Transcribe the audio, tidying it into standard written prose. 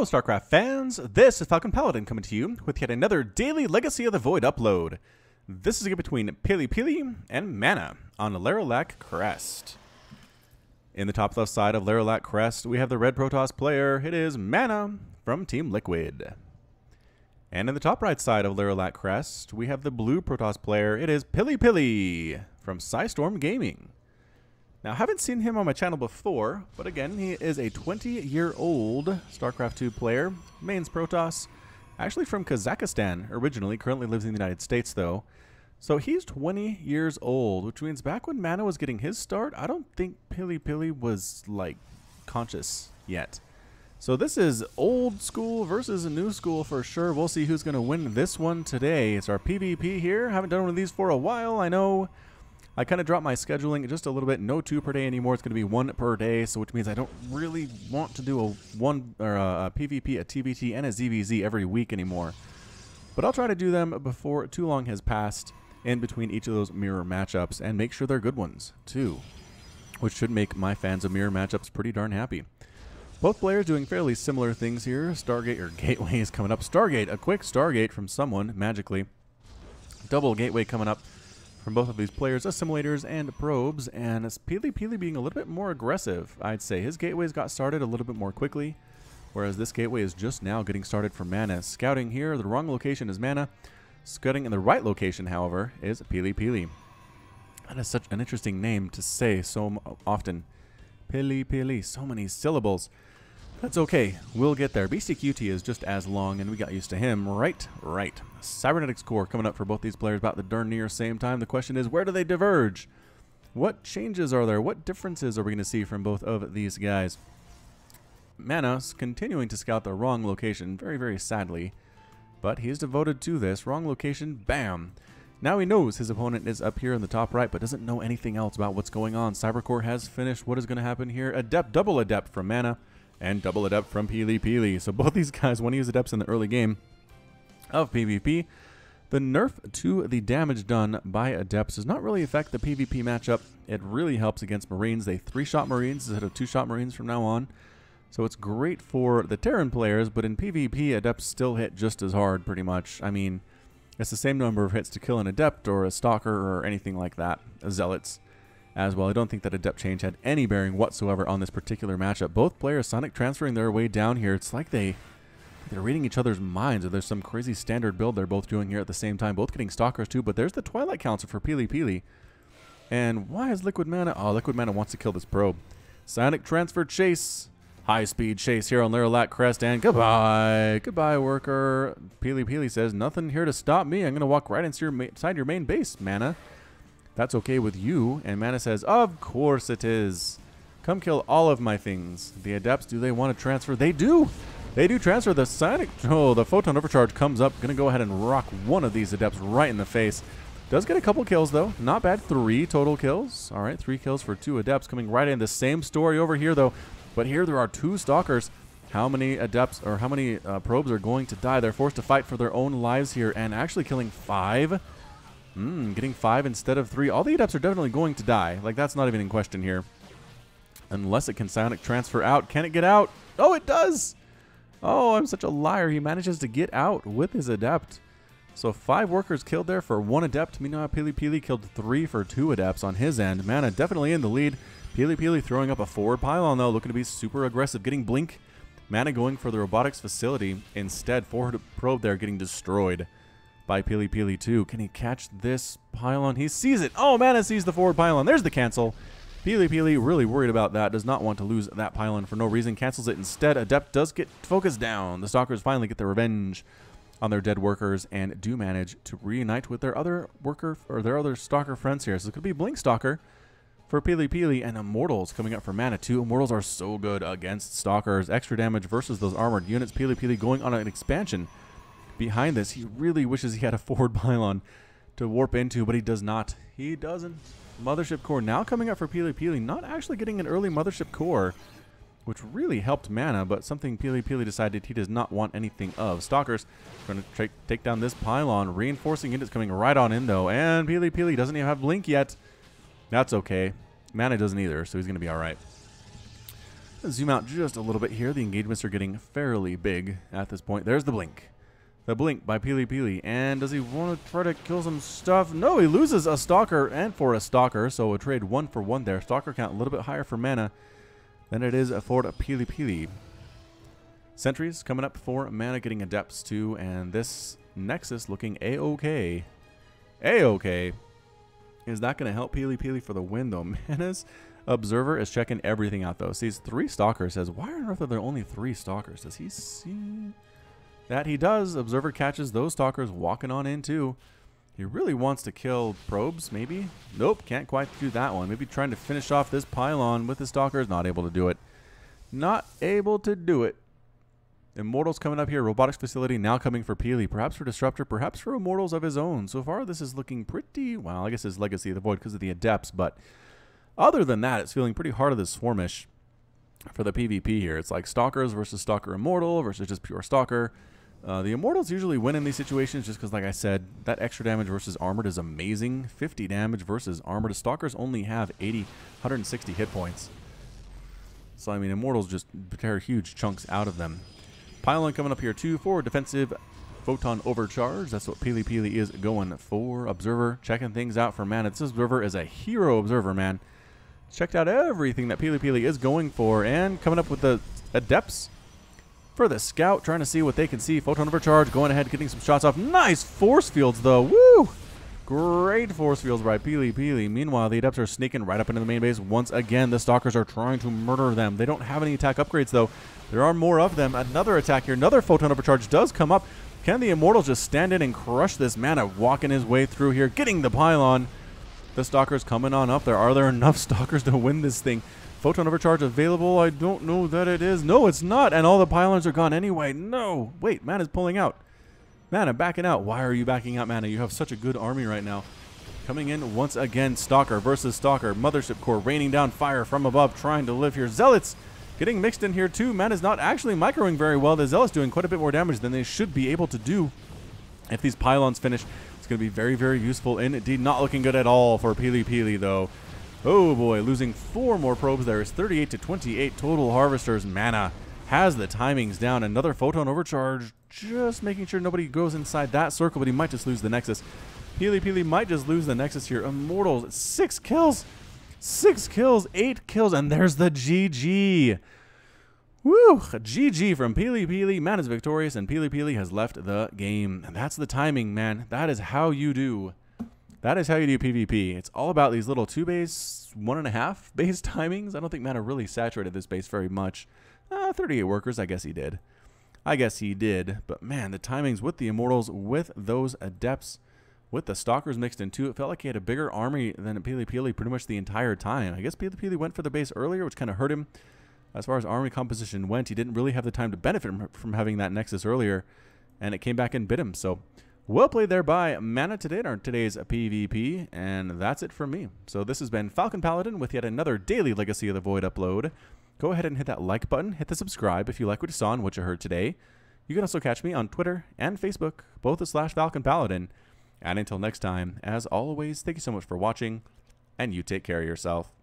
Hello StarCraft fans, this is Falcon Paladin coming to you with yet another daily Legacy of the Void upload. This is a game between PiLiPiLi and MaNa on Lerilak Crest. In the top left side of Lerilak Crest, we have the red Protoss player. It is MaNa from Team Liquid. And in the top right side of Lerilak Crest, we have the blue Protoss player. It is PiLiPiLi from Storm Gaming. Now, I haven't seen him on my channel before, but again, he is a 20-year-old StarCraft 2 player, mains Protoss, actually from Kazakhstan originally, currently lives in the United States though. So he's 20 years old, which means back when MaNa was getting his start, I don't think PiLiPiLi was, like, conscious yet. So this is old school versus a new school for sure. We'll see who's going to win this one today. It's our PvP here. Haven't done one of these for a while, I know. I kind of dropped my scheduling just a little bit. No 2 per day anymore. It's going to be 1 per day, so which means I don't really want to do a PvP, a TVT, and a ZVZ every week anymore. But I'll try to do them before too long has passed in between each of those mirror matchups and make sure they're good ones too, which should make my fans of mirror matchups pretty darn happy. Both players doing fairly similar things here. Stargate or Gateway is coming up. Stargate, a quick Stargate from someone magically. Double Gateway coming up from both of these players, assimilators and probes, and it's PiLiPiLi being a little bit more aggressive, I'd say. His gateways got started a little bit more quickly, whereas this gateway is just now getting started for MaNa. Scouting here, the wrong location is MaNa. Scouting in the right location, however, is PiLiPiLi. That is such an interesting name to say so often. PiLiPiLi, so many syllables. That's okay, we'll get there. BCQT is just as long, and we got used to him. Right. Cybernetics Core coming up for both these players about the darn near same time. The question is, where do they diverge? What changes are there? What differences are we going to see from both of these guys? MaNa's continuing to scout the wrong location, very, very sadly. But he's devoted to this. Wrong location, bam. Now he knows his opponent is up here in the top right, but doesn't know anything else about what's going on. Cybercore has finished. What is going to happen here? Adept, double Adept from MaNa. And double Adept from PiLiPiLi. So both these guys want to use Adepts in the early game of PvP. The nerf to the damage done by Adepts does not really affect the PvP matchup. It really helps against Marines. They 3-shot Marines instead of 2-shot Marines from now on. So it's great for the Terran players, but in PvP, Adepts still hit just as hard, pretty much. I mean, it's the same number of hits to kill an Adept or a Stalker or anything like that, Zealots as well. I don't think that Adept change had any bearing whatsoever on this particular matchup. Both players sonic transferring their way down here. It's like they're reading each other's minds, or there's some crazy standard build they're both doing here at the same time. Both getting Stalkers too, but there's the Twilight Council for PiLiPiLi. And why is Liquid MaNa? Oh, Liquid MaNa wants to kill this probe. Sonic transfer chase. High-speed chase here on Lerilak Crest, and goodbye. Goodbye, worker. PiLiPiLi says, nothing here to stop me. I'm going to walk right inside your main base, MaNa. That's okay with you. And MaNa says, of course it is. Come kill all of my things. The Adepts, do they want to transfer? They do. They do transfer. The Sonic, oh, the Photon Overcharge comes up. Going to go ahead and rock one of these Adepts right in the face. Does get a couple kills, though. Not bad. 3 total kills. All right, 3 kills for 2 Adepts coming right in. The same story over here, though. But here there are 2 Stalkers. How many Adepts, or how many probes are going to die? They're forced to fight for their own lives here, and actually killing 5. Getting 5 instead of 3. All the Adepts are definitely going to die. Like, that's not even in question here. Unless it can sonic transfer out. Can it get out? Oh, it does! Oh, I'm such a liar. He manages to get out with his Adept. So 5 workers killed there for 1 Adept. Meanwhile, PiLiPiLi killed 3 for 2 Adepts on his end. MaNa definitely in the lead. PiLiPiLi throwing up a forward pylon, though, looking to be super aggressive. Getting Blink. MaNa going for the robotics facility. Instead, forward probe there getting destroyed by PiLiPiLi too. Can he catch this pylon? He sees it. Oh, MaNa sees the forward pylon. There's the cancel. PiLiPiLi really worried about that. Does not want to lose that pylon for no reason. Cancels it instead. Adept does get focused down. The Stalkers finally get their revenge on their dead workers and do manage to reunite with their other worker or their other Stalker friends here. So it could be Blink Stalker for PiLiPiLi and Immortals coming up for MaNa too. Immortals are so good against Stalkers. Extra damage versus those armored units. PiLiPiLi going on an expansion. Behind this, he really wishes he had a forward pylon to warp into, but he does not. He doesn't. Mothership Core now coming up for PiLiPiLi, not actually getting an early Mothership Core, which really helped MaNa, but something PiLiPiLi decided he does not want anything of. Stalkers going to take down this pylon. Reinforcing units coming right on in, though, and PiLiPiLi doesn't even have Blink yet. That's okay. MaNa doesn't either, so he's going to be all right. Zoom out just a little bit here. The engagements are getting fairly big at this point. There's the blink. The blink by PiLiPiLi. And does he want to try to kill some stuff? No, he loses a Stalker and for a Stalker. So a trade 1 for 1 there. Stalker count a little bit higher for MaNa than it is for PiLiPiLi. Sentries coming up for MaNa, getting Adepts too. And this Nexus looking A-OK. A-OK. Is that going to help PiLiPiLi for the win though? MaNa's Observer is checking everything out though. Sees 3 Stalkers. Says, why on earth are there only 3 Stalkers? Does he see that? He does. Observer catches those Stalkers walking on in too. He really wants to kill probes, maybe? Nope, can't quite do that one. Maybe trying to finish off this pylon with the Stalkers. Not able to do it. Not able to do it. Immortals coming up here. Robotics facility now coming for Pili. Perhaps for Disruptor, perhaps for Immortals of his own. So far, this is looking pretty, well, I guess his Legacy of the Void because of the Adepts, but other than that, it's feeling pretty hard of the Swarmish for the PvP here. It's like Stalkers versus Stalker Immortal versus just pure Stalker. The Immortals usually win in these situations just because, like I said, that extra damage versus Armored is amazing. 50 damage versus Armored. Stalkers only have 160 hit points. So, I mean, Immortals just tear huge chunks out of them. Pylon coming up here, too, for defensive Photon Overcharge. That's what PiLiPiLi is going for. Observer checking things out for MaNa. This Observer is a hero Observer, man. Checked out everything that PiLiPiLi is going for. And coming up with the Adepts for the Scout, trying to see what they can see. Photon Overcharge, going ahead, getting some shots off. Nice force fields, though. Woo! Great force fields by PiLiPiLi. Meanwhile, the Adepts are sneaking right up into the main base. Once again, the Stalkers are trying to murder them. They don't have any attack upgrades, though. There are more of them. Another attack here. Another Photon Overcharge does come up. Can the Immortals just stand in and crush this MaNa? Walking his way through here, getting the pylon. The Stalkers coming on up there. Are there enough Stalkers to win this thing? Photon Overcharge available? I don't know that it is. No, it's not. And all the pylons are gone anyway. No. Wait, MaNa's pulling out. MaNa backing out. Why are you backing out, MaNa? You have such a good army right now. Coming in once again, Stalker versus Stalker. Mothership Core raining down fire from above, trying to live here. Zealots getting mixed in here too. MaNa's not actually microing very well. The Zealots doing quite a bit more damage than they should be able to do. If these pylons finish, it's going to be very, very useful. Indeed, not looking good at all for PiLiPiLi though. Oh boy, losing 4 more probes there. It's 38 to 28 total harvesters. MaNa has the timings down. Another Photon Overcharge, just making sure nobody goes inside that circle, but he might just lose the Nexus. PiLiPiLi might just lose the Nexus here. Immortals, 6 kills. 6 kills, 8 kills, and there's the GG. Woo! GG from PiLiPiLi. MaNa's victorious, and PiLiPiLi has left the game. And that's the timing, man. That is how you do. That is how you do PvP. It's all about these little 2 base, 1.5 base timings. I don't think MaNa really saturated this base very much. 38 workers, I guess he did. But man, the timings with the Immortals, with those Adepts, with the Stalkers mixed in too, it felt like he had a bigger army than PiLiPiLi pretty much the entire time. I guess PiLiPiLi went for the base earlier, which kind of hurt him. As far as army composition went, he didn't really have the time to benefit from having that Nexus earlier, and it came back and bit him. So, well played there by MaNa today on today's PvP, and that's it from me. So this has been Falcon Paladin with yet another daily Legacy of the Void upload. Go ahead and hit that like button, hit the subscribe if you like what you saw and what you heard today. You can also catch me on Twitter and Facebook, both as /Falcon Paladin. And until next time, as always, thank you so much for watching, and you take care of yourself.